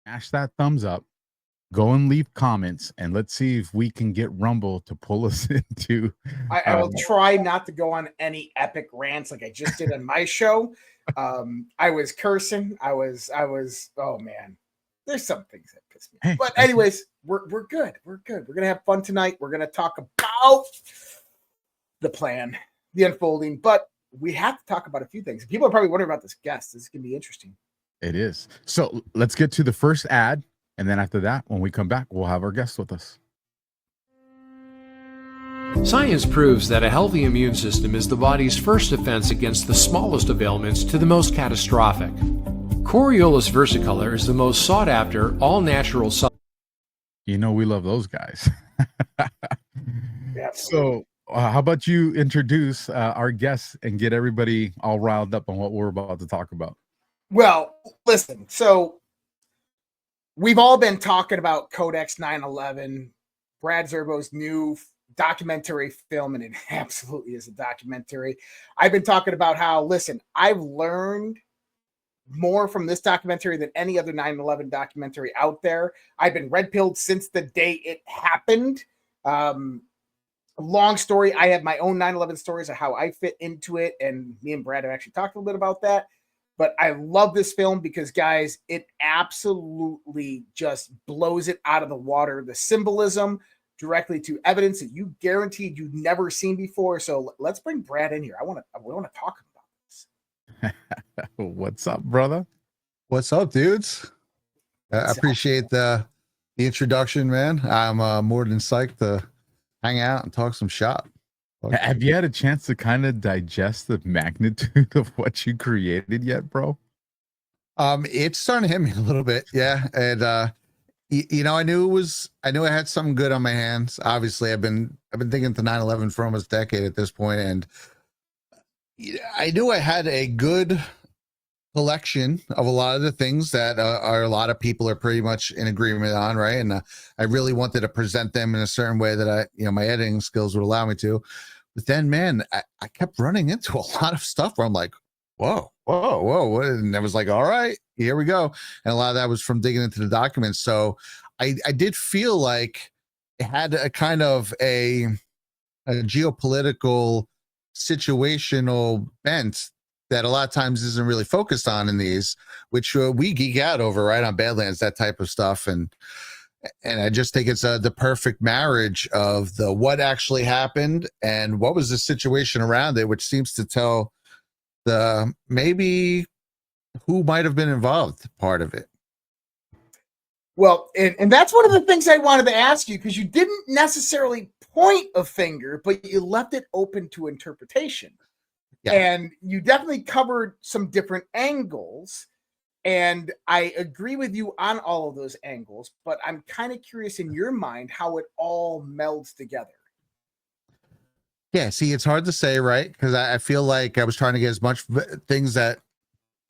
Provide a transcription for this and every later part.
smash that thumbs up, go and leave comments, and let's see if we can get Rumble to pull us into. I will try not to go on any epic rants like I just did on my show. I was cursing. I was. Oh man, there's some things that piss me off. But anyways, we're good. We're good. We're gonna have fun tonight. We're gonna talk about the plan, the unfolding, but we have to talk about a few things. People are probably wondering about this guest. This is gonna be interesting. It is. So let's get to the first ad, and then after that, when we come back, we'll have our guest with us. Science proves that a healthy immune system is the body's first defense against the smallest of ailments to the most catastrophic. Coriolus versicolor is the most sought-after, all-natural supplement. You know we love those guys. So how about you introduce our guests and get everybody all riled up on what we're about to talk about? Well, listen, so we've all been talking about Codex 9/11, Brad Zerbo's new documentary film, and it absolutely is a documentary. I've been talking about how, listen, I've learned more from this documentary than any other 9/11 documentary out there. I've been red-pilled since the day it happened. Long story. I have my own 9/11 stories of how I fit into it, and me and Brad have actually talked a little bit about that. But I love this film because, guys, it absolutely just blows it out of the water. The symbolism directly to evidence that you guaranteed you'd never seen before. So let's bring Brad in here. I want to talk about this. What's up, brother? What's up, dudes? I appreciate the introduction, man. I'm more than psyched to hang out and talk some shop. Have you had a chance to kind of digest the magnitude of what you created yet, bro? It's starting to hit me a little bit, yeah. And I knew I had something good on my hands. Obviously, I've been thinking to 9/11 for almost a decade at this point, and I knew I had a good collection of a lot of the things that a lot of people are pretty much in agreement on, right? And I really wanted to present them in a certain way that my editing skills would allow me to. But then, man, I kept running into a lot of stuff where I'm like, whoa. And I was like, all right, here we go. And a lot of that was from digging into the documents. So I did feel like it had a kind of a geopolitical situational bent that a lot of times isn't really focused on in these, which we geek out over, right? On Badlands, that type of stuff. And I just think it's the perfect marriage of the what actually happened and what was the situation around it, which seems to tell the maybe who might have been involved part of it. Well, and that's one of the things I wanted to ask you, because you didn't necessarily point a finger, but you left it open to interpretation. Yeah. And you definitely covered some different angles. And I agree with you on all of those angles, but I'm kind of curious in your mind how it all melds together. Yeah, see, it's hard to say, right? Because I feel like I was trying to get as much things that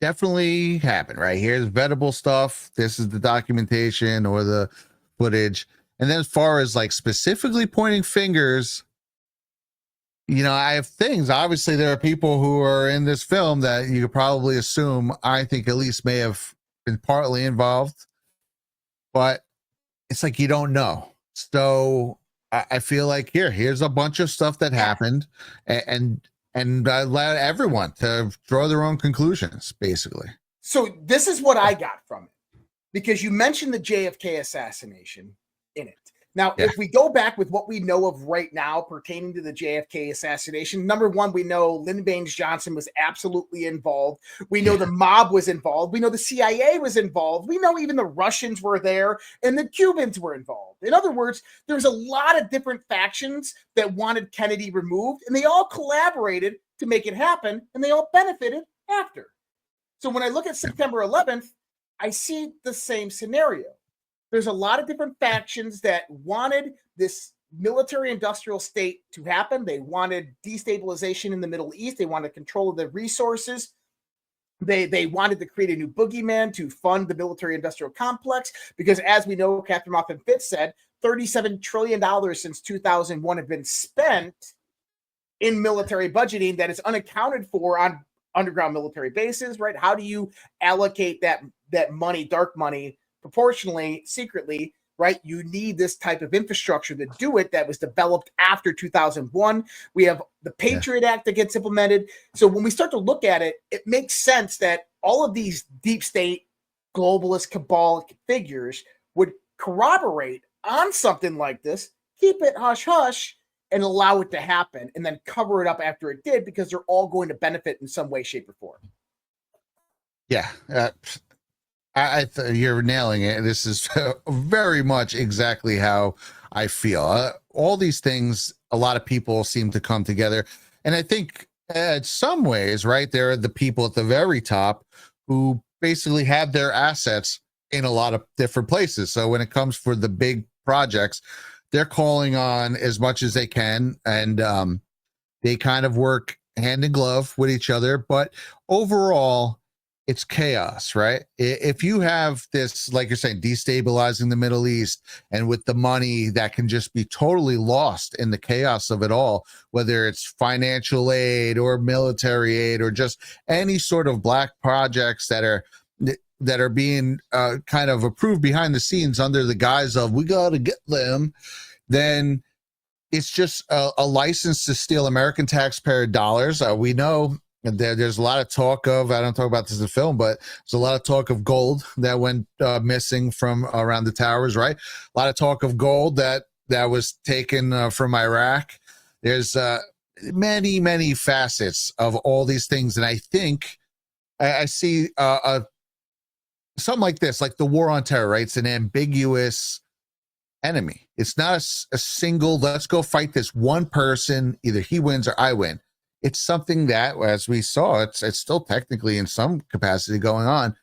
definitely happened, right? Here's vettable stuff. This is the documentation or the footage. And then as far as like specifically pointing fingers, I have things. Obviously, there are people who are in this film that you could probably assume, I think at least may have been partly involved, but it's like you don't know. So I feel like here's a bunch of stuff that happened, and allow everyone to draw their own conclusions, basically. So this is what I got from it, because you mentioned the JFK assassination in it. Now, if we go back with what we know of right now pertaining to the JFK assassination, number one, we know Lyndon Baines Johnson was absolutely involved. We know the mob was involved. We know the CIA was involved. We know even the Russians were there and the Cubans were involved. In other words, there's a lot of different factions that wanted Kennedy removed, and they all collaborated to make it happen, and they all benefited after. So when I look at September 11th, I see the same scenario. There's a lot of different factions that wanted this military-industrial state to happen. They wanted destabilization in the Middle East. They wanted control of the resources. They wanted to create a new boogeyman to fund the military-industrial complex, because as we know, Captain Moffat Fitz said, $37 trillion since 2001 have been spent in military budgeting that is unaccounted for on underground military bases, right? How do you allocate that money, dark money, proportionally, secretly, right? You need this type of infrastructure to do it that was developed after 2001. We have the Patriot Act that gets implemented. So when we start to look at it, it makes sense that all of these deep state, globalist, cabal figures would corroborate on something like this, keep it hush-hush, and allow it to happen, and then cover it up after it did, because they're all going to benefit in some way, shape, or form. Yeah. You're nailing it. This is very much exactly how I feel. All these things, a lot of people seem to come together. And I think in some ways, right, there are the people at the very top who basically have their assets in a lot of different places. So when it comes for the big projects, they're calling on as much as they can. And they kind of work hand in glove with each other. But overall, it's chaos, right? If you have this, like you're saying, destabilizing the Middle East, and with the money that can just be totally lost in the chaos of it all, whether it's financial aid or military aid or just any sort of black projects that are being kind of approved behind the scenes under the guise of we got to get them, then it's just a license to steal American taxpayer dollars. We know. And there's a lot of talk of, I don't talk about this in the film, but there's a lot of talk of gold that went missing from around the towers, right? A lot of talk of gold that was taken from Iraq. There's many, many facets of all these things. And I think I see something like this, like the war on terror, right? It's an ambiguous enemy. It's not a single, let's go fight this one person, either he wins or I win. It's something that, as we saw, it's still technically in some capacity going on,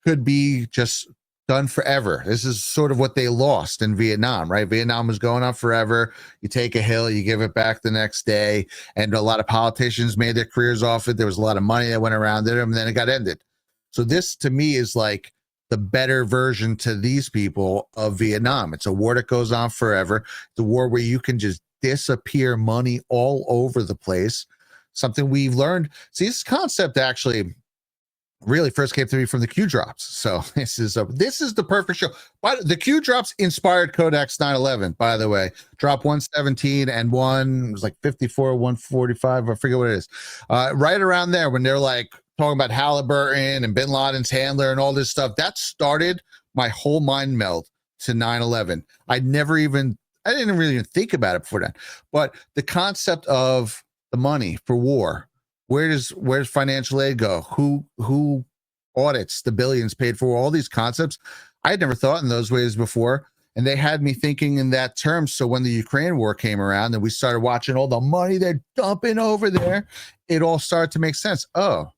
could be just done forever. This is sort of what they lost in Vietnam, right? Vietnam was going on forever. You take a hill, you give it back the next day. And a lot of politicians made their careers off it. There was a lot of money that went around it, and then it got ended. So this, to me, is like the better version to these people of Vietnam. It's a war that goes on forever. It's a war where you can just disappear money all over the place. Something we've learned. See, this concept actually really first came to me from the Q drops. So this is the perfect show. But the Q drops inspired Kodak's 9/11, by the way. Drop 117 and one, it was like 54, 145. I forget what it is. Right around there when they're like talking about Halliburton and Bin Laden's handler and all this stuff. That started my whole mind meld to 9/11. I didn't really even think about it before then. But the concept of the money for war, where's financial aid go? Who audits the billions paid for? All these concepts, I had never thought in those ways before, and they had me thinking in that term. So when the Ukraine war came around and we started watching all the money they're dumping over there, it all started to make sense. Oh,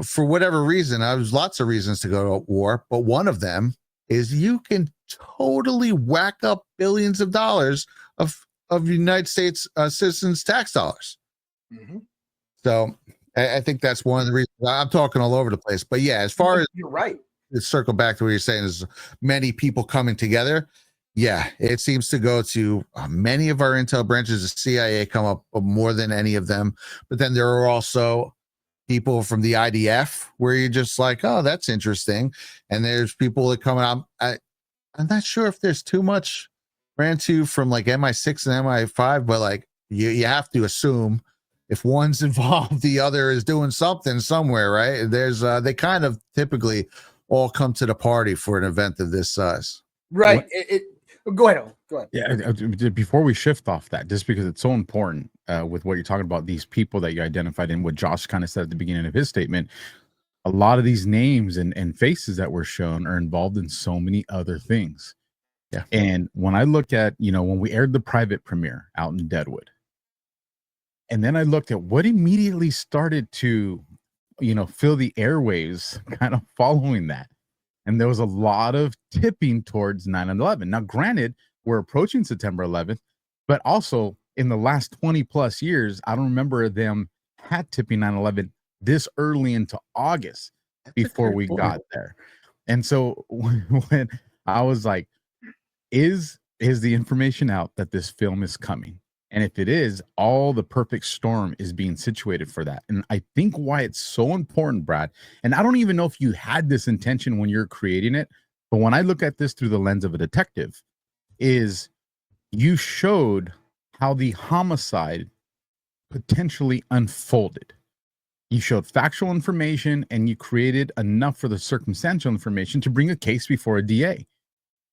for whatever reason, there's lots of reasons to go to war, but one of them is you can totally whack up billions of dollars of United States citizens' tax dollars. Mm-hmm. So I think that's one of the reasons. I'm talking all over the place, but yeah, as far as you're right, to circle back to what you're saying is many people coming together. Yeah, it seems to go to many of our intel branches. The CIA come up more than any of them, but then there are also people from the IDF where you're just like, oh, that's interesting. And there's people that come out. I'm not sure if there's too much ran to from like MI6 and MI5, but like you have to assume if one's involved, the other is doing something somewhere, right? There's they kind of typically all come to the party for an event of this size. Right. Go ahead. Yeah. Before we shift off that, just because it's so important with what you're talking about, these people that you identified and what Josh kind of said at the beginning of his statement, a lot of these names and faces that were shown are involved in so many other things. Yeah. And when I look at, when we aired the private premiere out in Deadwood, and then I looked at what immediately started to, fill the airwaves kind of following that. And there was a lot of tipping towards 9/11. Now, granted, we're approaching September 11th, but also in the last 20 plus years, I don't remember them hat tipping 9/11 this early into August before we got there. And so when I was like, is the information out that this film is coming? And if it is, all the perfect storm is being situated for that. And I think why it's so important, Brad, and I don't even know if you had this intention when you're creating it, But when I look at this through the lens of a detective, is you showed how the homicide potentially unfolded. You showed factual information and you created enough for the circumstantial information to bring a case before a DA.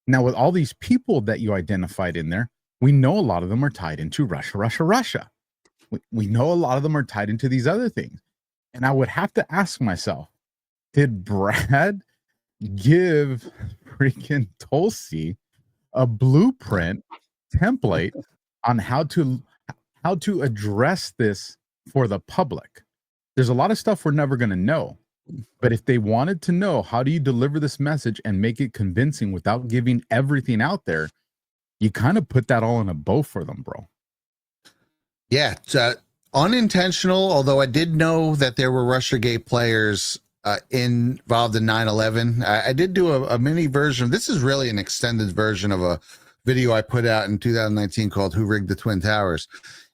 Now, with all these people that you identified in there, we know a lot of them are tied into Russia. We know a lot of them are tied into these other things. And I would have to ask myself, did Brad give freaking Tulsi a blueprint template on how to address this for the public? There's a lot of stuff we're never going to know, but if they wanted to know, how do you deliver this message and make it convincing without giving everything out there, you kind of put that all in a bow for them, bro. Yeah, it's, unintentional, although I did know that there were Russiagate players involved in 9/11. I did do a mini version. This is really an extended version of a video I put out in 2019 called Who Rigged the Twin Towers.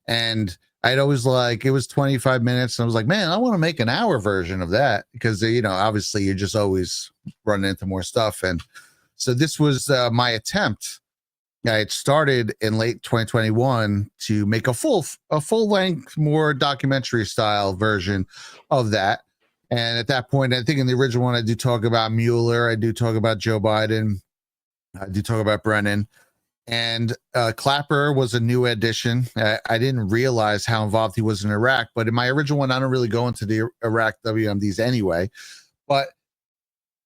And I'd always it was 25 minutes. And I was like, man, I want to make an hour version of that because, you know, obviously you're just always running into more stuff. And so this was my attempt. I had started in late 2021 to make a full length, more documentary style version of that. And at that point, I think in the original one, I do talk about Mueller. I do talk about Joe Biden. I do talk about Brennan. And Clapper was a new addition. I didn't realize how involved he was in Iraq, but in my original one, I don't really go into the Iraq WMDs anyway. But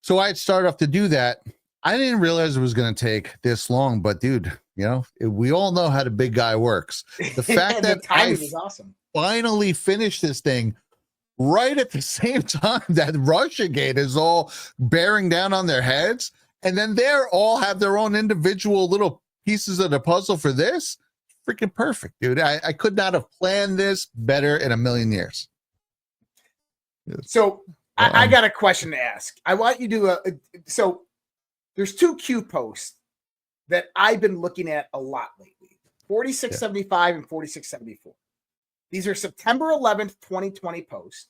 so I had started off to do that. I didn't realize it was going to take this long, but dude, you know, we all know how the big guy works. The fact that I was awesome. Finally finished this thing right at the same time that Russiagate is all bearing down on their heads, and then they're all have their own individual little pieces of the puzzle for this. Freaking perfect, dude. I could not have planned this better in a million years. So I got a question to ask. I want you to so there's two Q posts that I've been looking at a lot lately, 4675 and 4674. These are September 11th, 2020 posts.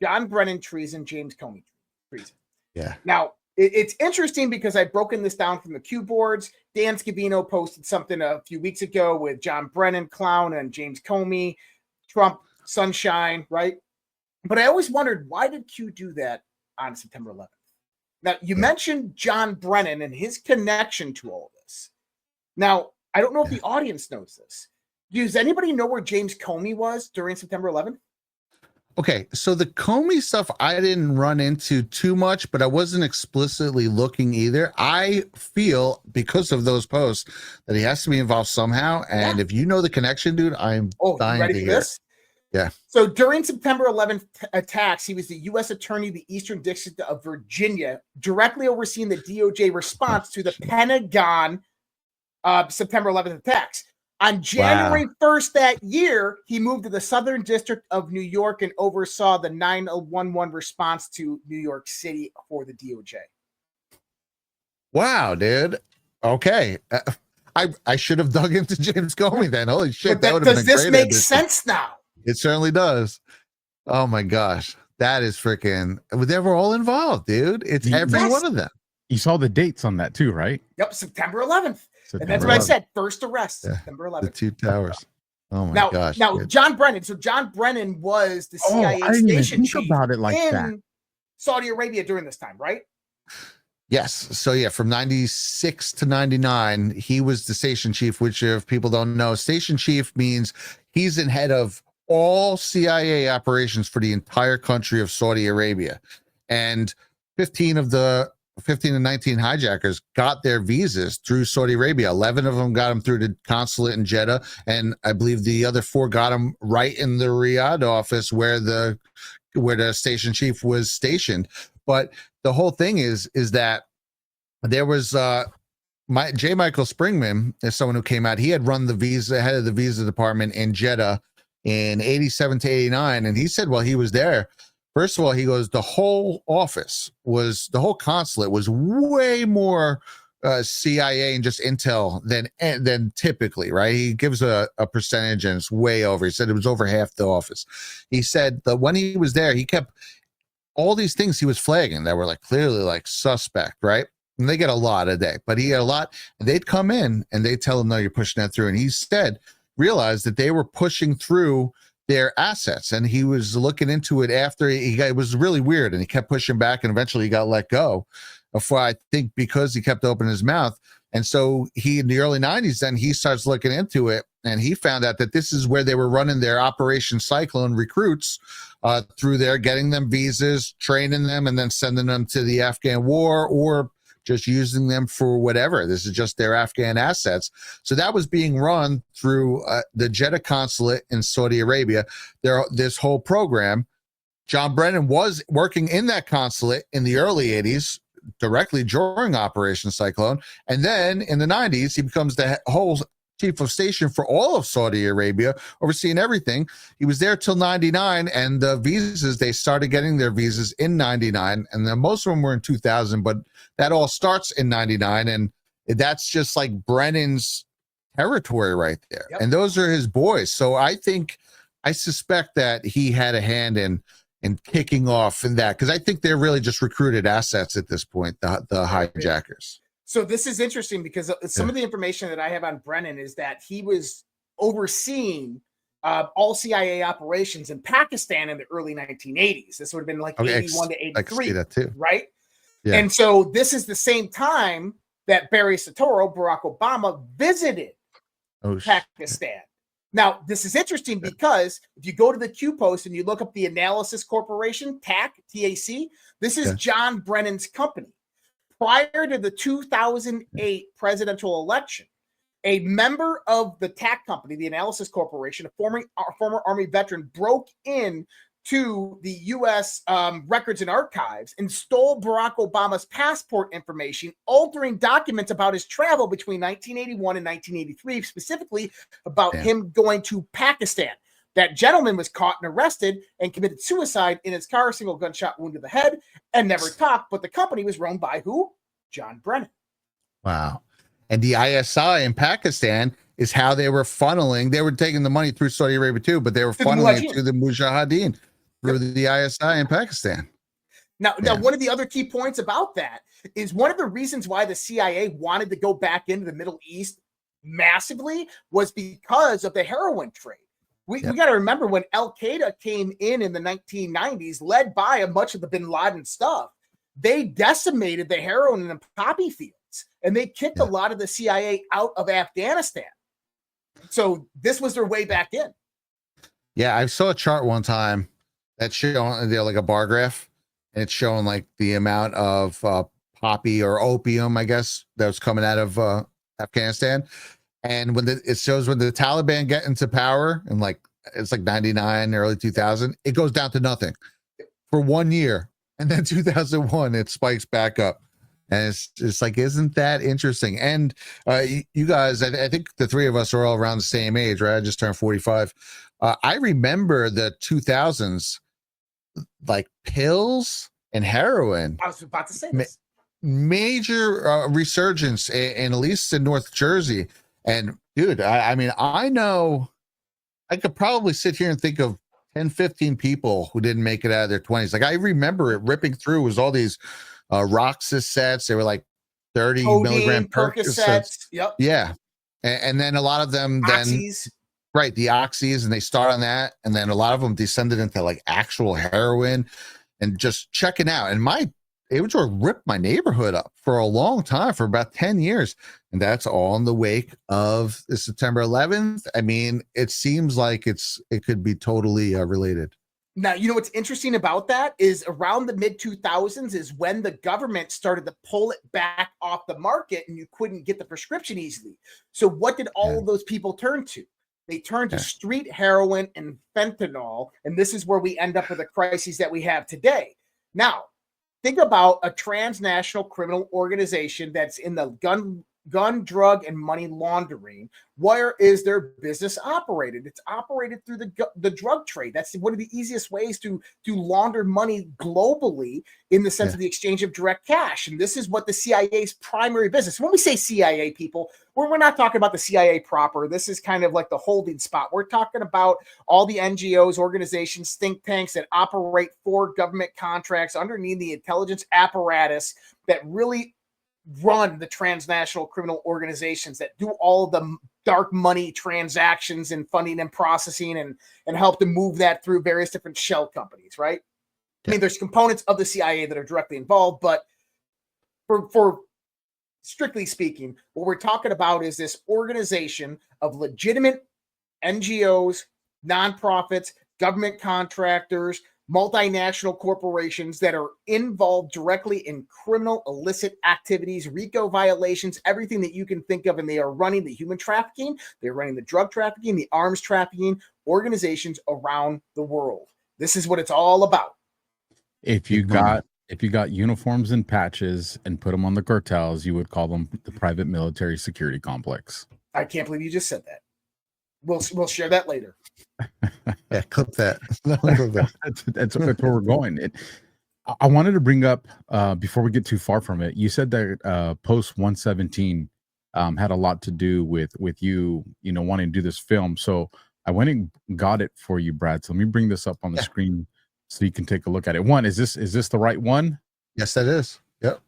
John Brennan treason, James Comey treason. Yeah. Now, it's interesting because I've broken this down from the Q boards. Dan Scavino posted something a few weeks ago with John Brennan, clown, and James Comey, Trump, sunshine, right? But I always wondered, why did Q do that on September 11th? Now, you mentioned John Brennan and his connection to all this. Now, I don't know if the audience knows this. Does anybody know where James Comey was during September 11th? Okay, so the Comey stuff I didn't run into too much, but I wasn't explicitly looking either. I feel because of those posts that he has to be involved somehow. And if you know the connection, dude, I'm dying ready to for hear. this? Yeah. So during September 11th attacks, he was the U.S. Attorney of the Eastern District of Virginia, directly overseeing the DOJ response to the Pentagon September 11th attacks. On January 1st that year, he moved to the Southern District of New York and oversaw the 911 response to New York City for the DOJ. Wow, dude. Okay. I should have dug into James Comey then. Holy shit. That would have been does a this great make addition. sense now? It certainly does. Oh my gosh. That is freaking, they were all involved, dude. It's every one of them. You saw the dates on that too, right? Yep, September 11th. September And that's what I 11th. said. First arrest, September 11th. The two towers. Oh my gosh. Now, dude. John Brennan. So John Brennan was the CIA I didn't even station think chief about it like in that. Saudi Arabia during this time, right? Yes. So yeah, from 96 to 99, he was the station chief, which if people don't know, station chief means he's in head of all CIA operations for the entire country of Saudi Arabia. And 15 and 19 hijackers got their visas through Saudi Arabia. 11 of them got them through the consulate in Jeddah. And I believe the other 4 got them right in the Riyadh office where the station chief was stationed. But the whole thing is that there was J. Michael Springman is someone who came out. He had run the head of the visa department in Jeddah in 87 to 89. And he said, while he was there, first of all, he goes, the whole consulate was way more CIA and just intel than typically, right? He gives a percentage and it's way over. He said it was over half the office. He said that when he was there, he kept all these things he was flagging that were like clearly like suspect, right? And they get a lot a day, but he had a lot. And they'd come in and they'd tell him, no, you're pushing that through. And he realized that they were pushing through their assets. And he was looking into it after it was really weird. And he kept pushing back and eventually he got let go before, I think, because he kept opening his mouth. And so in the early 90s, then he starts looking into it and he found out that this is where they were running their Operation Cyclone recruits through there, getting them visas, training them, and then sending them to the Afghan war or just using them for whatever. This is just their Afghan assets. So that was being run through the Jeddah consulate in Saudi Arabia. This whole program, John Brennan was working in that consulate in the early 80s, directly during Operation Cyclone. And then in the 90s, he becomes the whole chief of station for all of Saudi Arabia, overseeing everything. He was there till 99, and the visas, they started getting their visas in 99, and then most of them were in 2000, but that all starts in 99, and that's just like Brennan's territory right there. Yep. And those are his boys. So I suspect that he had a hand in kicking off in that, because I think they're really just recruited assets at this point, the hijackers. So this is interesting because some of the information that I have on Brennan is that he was overseeing all CIA operations in Pakistan in the early 1980s. This would have been like 81 to 83, I can see that too. Right? Yeah. And so this is the same time that Barry Soetoro, Barack Obama, visited Pakistan. Now, this is interesting because if you go to the Q Post and you look up the Analysis Corporation, TAC, T-A-C, this is John Brennan's company. Prior to the 2008 presidential election, a member of the TAC company, the Analysis Corporation, a former Army veteran, broke in to the U.S. Records and Archives and stole Barack Obama's passport information, altering documents about his travel between 1981 and 1983, specifically about him going to Pakistan. That gentleman was caught and arrested and committed suicide in his car, single gunshot wound to the head, and never talked. But the company was run by who? John Brennan. Wow. And the ISI in Pakistan is how they were funneling. They were taking the money through Saudi Arabia too, but they were funneling it to the Mujahideen through the ISI in Pakistan. Now, one of the other key points about that is one of the reasons why the CIA wanted to go back into the Middle East massively was because of the heroin trade. We got to remember when Al-Qaeda came in the 1990s, led by much of the bin Laden stuff, they decimated the heroin and the poppy fields, and they kicked a lot of the CIA out of Afghanistan. So this was their way back in. Yeah, I saw a chart one time that's showing like a bar graph, and it's showing like the amount of poppy or opium, I guess, that was coming out of Afghanistan. And it shows when the Taliban get into power and it's like 99, early 2000, it goes down to nothing for 1 year. And then 2001, it spikes back up. And it's like, isn't that interesting? And you guys, I think the three of us are all around the same age, right? I just turned 45. I remember the 2000s, like pills and heroin. I was about to say this. Major resurgence, in at least in North Jersey. And dude, I mean, I know I could probably sit here and think of 10, 15 people who didn't make it out of their 20s. Like I remember it ripping through was all these Roxas sets. They were like 30 milligram Percocets. Yep. Yeah. And then a lot of them Oxys. Right, the oxys, and they start on that. And then a lot of them descended into like actual heroin and just checking out. And it would sort of rip my neighborhood up for a long time, for about 10 years. And that's all in the wake of the September 11th. I mean, it seems like it could be totally related. Now, you know what's interesting about that is around the mid 2000s is when the government started to pull it back off the market and you couldn't get the prescription easily. So what did all of those people turn to? They turned to street heroin and fentanyl. And this is where we end up with the crises that we have today. Now, think about a transnational criminal organization that's in the gun, drug, and money laundering. Where is their business operated? It's operated through the drug trade. That's one of the easiest ways to launder money globally in the sense of the exchange of direct cash. And this is what the CIA's primary business. When we say CIA, people, we're not talking about the CIA proper. This is kind of like the holding spot. We're talking about all the NGOs, organizations, think tanks that operate for government contracts underneath the intelligence apparatus that really run the transnational criminal organizations that do all of the dark money transactions and funding and processing and help to move that through various different shell companies, right? I mean, there's components of the CIA that are directly involved, but for strictly speaking, what we're talking about is this organization of legitimate NGOs, nonprofits, government contractors, multinational corporations that are involved directly in criminal illicit activities, RICO violations, everything that you can think of. And they are running the human trafficking, they're running the drug trafficking, the arms trafficking organizations around the world. This is what it's all about. If you got uniforms and patches and put them on the cartels, you would call them the private military security complex. I can't believe you just said that. We'll share that later. Yeah, clip that. That's where we're going. I wanted to bring up before we get too far from it. You said that post 117 had a lot to do with you wanting to do this film. So I went and got it for you, Brad. So let me bring this up on the screen so you can take a look at it. One, is this the right one? Yes, that is. Yep.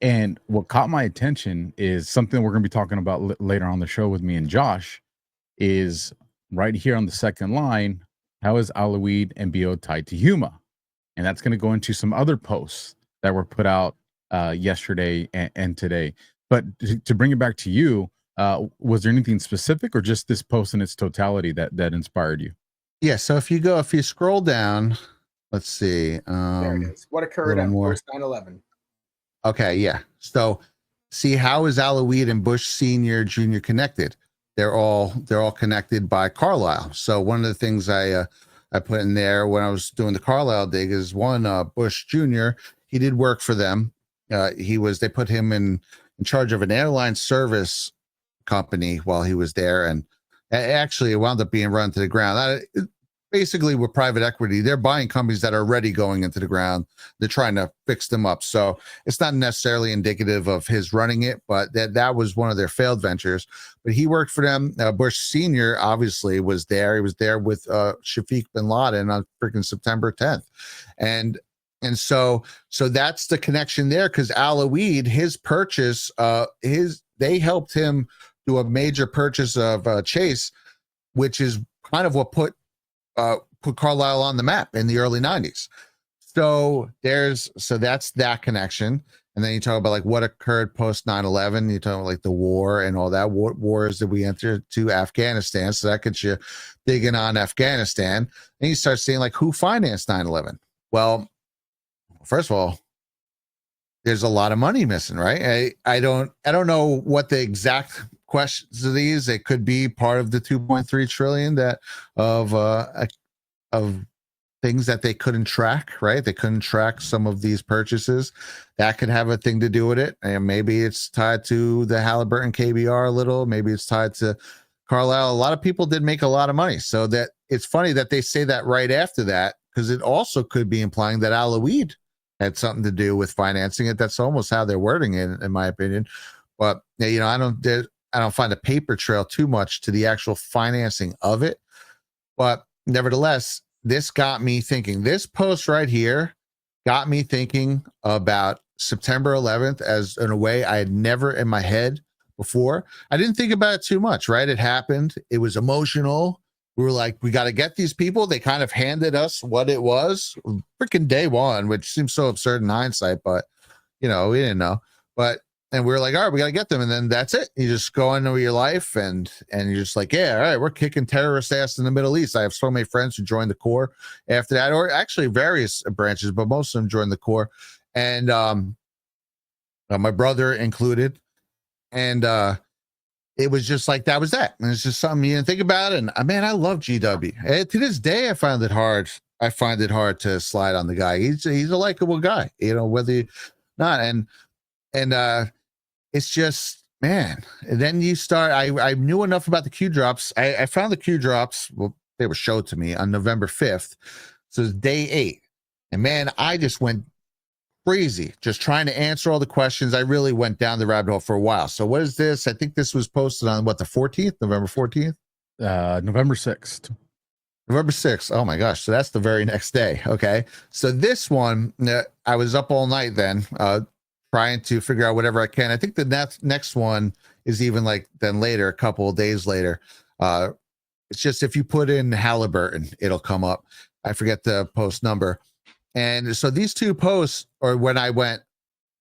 And what caught my attention is something we're going to be talking about later on the show with me and Josh. Is right here on the second line. How is Aloid and BO tied to Huma? And that's going to go into some other posts that were put out yesterday and today. But to bring it back to you, was there anything specific or just this post in its totality that inspired you? Yeah. So if you scroll down, let's see. There it is. What occurred on post 9/11? Okay. Yeah. So see, how is Aloid and Bush Senior, Junior connected? They're all connected by Carlyle. So one of the things I put in there when I was doing the Carlyle dig is one, Bush Jr. He did work for them. They put him in charge of an airline service company while he was there, and actually it wound up being run to the ground. Basically, with private equity, they're buying companies that are already going into the ground. They're trying to fix them up. So it's not necessarily indicative of his running it, but that was one of their failed ventures. But he worked for them. Bush Sr. obviously was there. He was there with Shafiq bin Laden on freaking September 10th. And so that's the connection there, because Aloid, his purchase, they helped him do a major purchase of Chase, which is kind of what put Carlyle on the map in the early 90s. So that's that connection. And then you talk about like what occurred post 9/11. You talk about like the war and all that wars that we entered to Afghanistan. So that gets you digging on Afghanistan. And you start seeing like who financed 9/11. Well, first of all, there's a lot of money missing, right? I don't know what the exact questions of these. It could be part of the 2.3 trillion of things that they couldn't track, right? They couldn't track some of these purchases. That could have a thing to do with it. And maybe it's tied to the Halliburton KBR a little. Maybe it's tied to Carlyle. A lot of people did make a lot of money. So that it's funny that they say that right after that, because it also could be implying that Aloid had something to do with financing it. That's almost how they're wording it, in my opinion. But I don't find a paper trail too much to the actual financing of it. But nevertheless, this got me thinking. This post right here got me thinking about September 11th as in a way I had never in my head before. I didn't think about it too much, right? It happened. It was emotional. We were like, we got to get these people. They kind of handed us what it was freaking day one, which seems so absurd in hindsight, but we didn't know. And we were like, all right, we got to get them. And then that's it. You just go on with your life and you're just like, yeah, all right, we're kicking terrorist ass in the Middle East. I have so many friends who joined the Corps after that, or actually various branches, but most of them joined the Corps. And my brother included. And it was just like, that was that. And it's just something you didn't think about. And man, I love GW. And to this day, I find it hard to slide on the guy. He's a likable guy, whether you're not. And it's just, man. And then you start. I knew enough about the Q drops. I found the Q drops. Well, they were showed to me on November 5th. So it's day 8. And man, I just went crazy just trying to answer all the questions. I really went down the rabbit hole for a while. So what is this? I think this was posted on the 14th, November 14th? November 6th. November 6th. Oh my gosh. So that's the very next day. Okay. So this one, I was up all night then, trying to figure out whatever I can. I think the next one is even like then later, a couple of days later. It's just if you put in Halliburton, it'll come up. I forget the post number. And so these two posts, or when I went,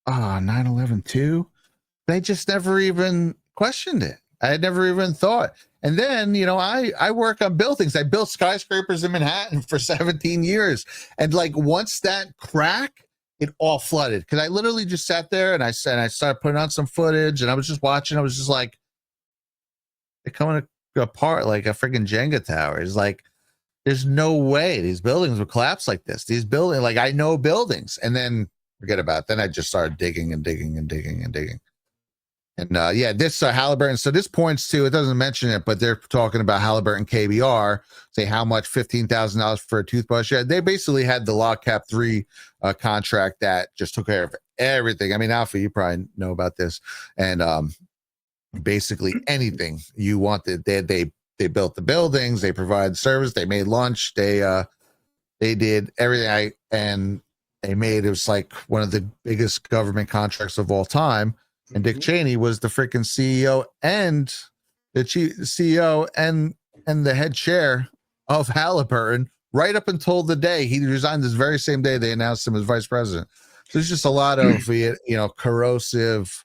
9/11 too, they just never even questioned it. I had never even thought. And then, I work on buildings. I built skyscrapers in Manhattan for 17 years. And like once that crack, it all flooded. Because I literally just sat there and I started putting on some footage and I was just watching. I was just like, they're coming apart like a freaking Jenga tower. It's like, there's no way these buildings would collapse like this. These buildings, like I know buildings, and then forget about it. Then I just started digging and digging and digging and digging. And this Halliburton. So this points to, it doesn't mention it, but they're talking about Halliburton KBR. Say how much? $15,000 for a toothbrush. Yeah, they basically had the Log Cap 3 contract that just took care of everything. I mean, Alpha, you probably know about this, and basically anything you wanted, they built the buildings, they provided service, they made lunch, they did everything. And they made, it was like one of the biggest government contracts of all time. And Dick Cheney was the freaking CEO and the chief CEO and the head chair of Halliburton right up until the day he resigned. This very same day they announced him as vice president. So there's just a lot of corrosive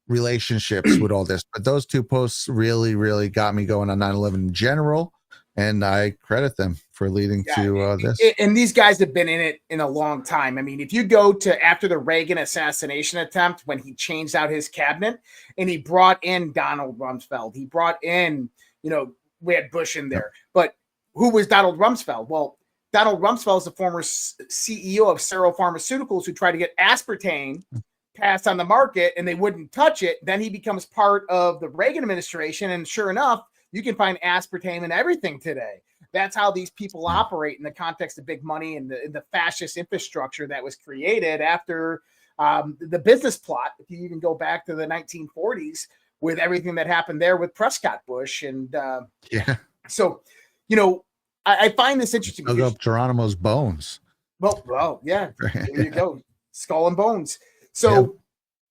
relationships with all this. But those two posts really, really got me going on 9/11 in general, and I credit them for leading to this. And these guys have been in it in a long time. I mean, if you go to after the Reagan assassination attempt, when he changed out his cabinet and he brought in Donald Rumsfeld, he brought in, we had Bush in there, but who was Donald Rumsfeld? Well, Donald Rumsfeld is the former CEO of Serum Pharmaceuticals who tried to get aspartame passed on the market and they wouldn't touch it. Then he becomes part of the Reagan administration. And sure enough, you can find aspartame in everything today. That's how these people operate in the context of big money and the fascist infrastructure that was created after the business plot. If you even go back to the 1940s with everything that happened there with Prescott Bush. And so, I find this interesting. Dug up Geronimo's bones. Well, yeah, there you go. Skull and bones. So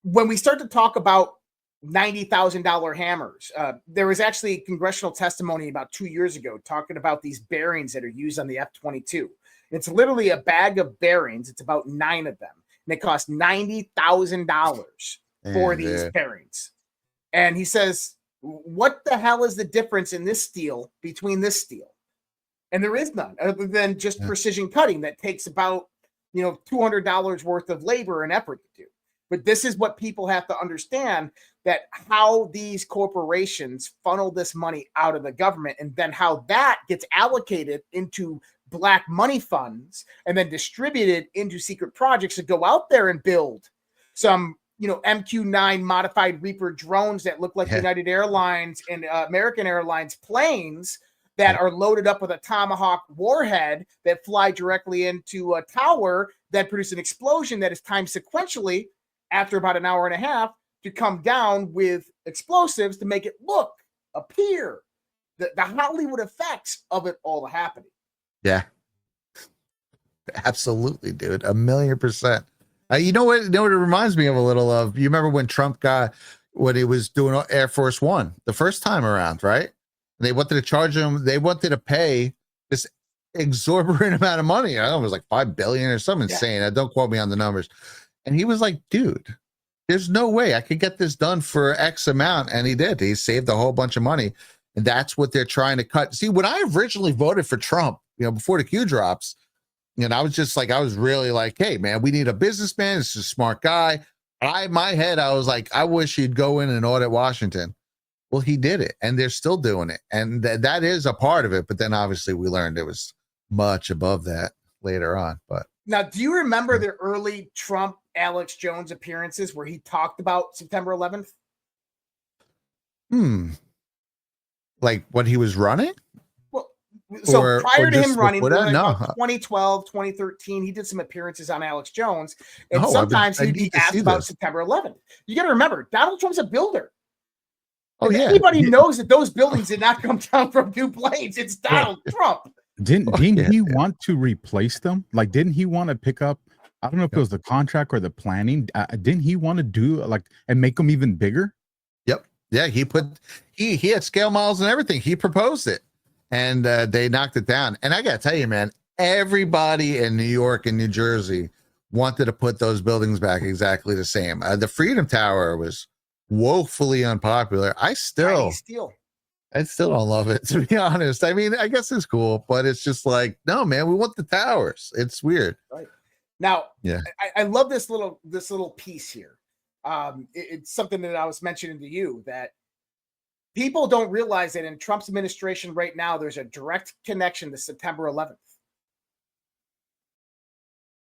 when we start to talk about $90,000 hammers, there was actually congressional testimony about 2 years ago talking about these bearings that are used on the F-22. It's literally a bag of bearings. It's about 9 of them. And it costs $90,000 for these bearings. And he says, what the hell is the difference in this steel between this steel? And there is none other than just precision cutting that takes about, $200 worth of labor and effort to do. But this is what people have to understand, that how these corporations funnel this money out of the government and then how that gets allocated into black money funds and then distributed into secret projects to go out there and build some, MQ-9 modified Reaper drones that look like United Airlines and American Airlines planes that are loaded up with a Tomahawk warhead that fly directly into a tower that produce an explosion that is timed sequentially after about an hour and a half to come down with explosives to make it appear the Hollywood effects of it all happening. Yeah, absolutely, dude. 1,000,000%. You know what it reminds me of a little of? You remember when Trump got when he was doing Air Force One the first time around, right? And they wanted to charge him. They wanted to pay this exorbitant amount of money. I don't know, it was like $5 billion or something insane. Don't quote me on the numbers. And he was like, dude, there's no way I could get this done for X amount. And he did. He saved a whole bunch of money. And that's what they're trying to cut. See, when I originally voted for Trump, before the Q drops, I was just like, I was really like, hey, man, we need a businessman. This is a smart guy. In my head, I was like, I wish he'd go in and audit Washington. Well, he did it, and they're still doing it. And that is a part of it. But then obviously we learned it was much above that later on. But now, do you remember the early Trump Alex Jones appearances where he talked about September 11th? Like when he was running? Well, so prior to him running, 2012, 2013, he did some appearances on Alex Jones. And sometimes he'd be asked about September 11th. You got to remember, Donald Trump's a builder. Oh, yeah. Anybody knows that those buildings did not come down from two planes. It's Donald Trump. Didn't he want to replace them? Like, didn't he want to pick up I don't know if it was the contract or the planning. Didn't he want to do like and make them even bigger? Yep. Yeah, he had scale models and everything. He proposed it, and they knocked it down. And I gotta tell you, man, everybody in New York and New Jersey wanted to put those buildings back exactly the same. The Freedom Tower was woefully unpopular. I still don't love it, to be honest. I mean, I guess it's cool, but it's just like, no, man, we want the towers. It's weird. Right. Now, yeah, I love this little piece here. It's something that I was mentioning to you, that people don't realize that in Trump's administration right now, there's a direct connection to September 11th.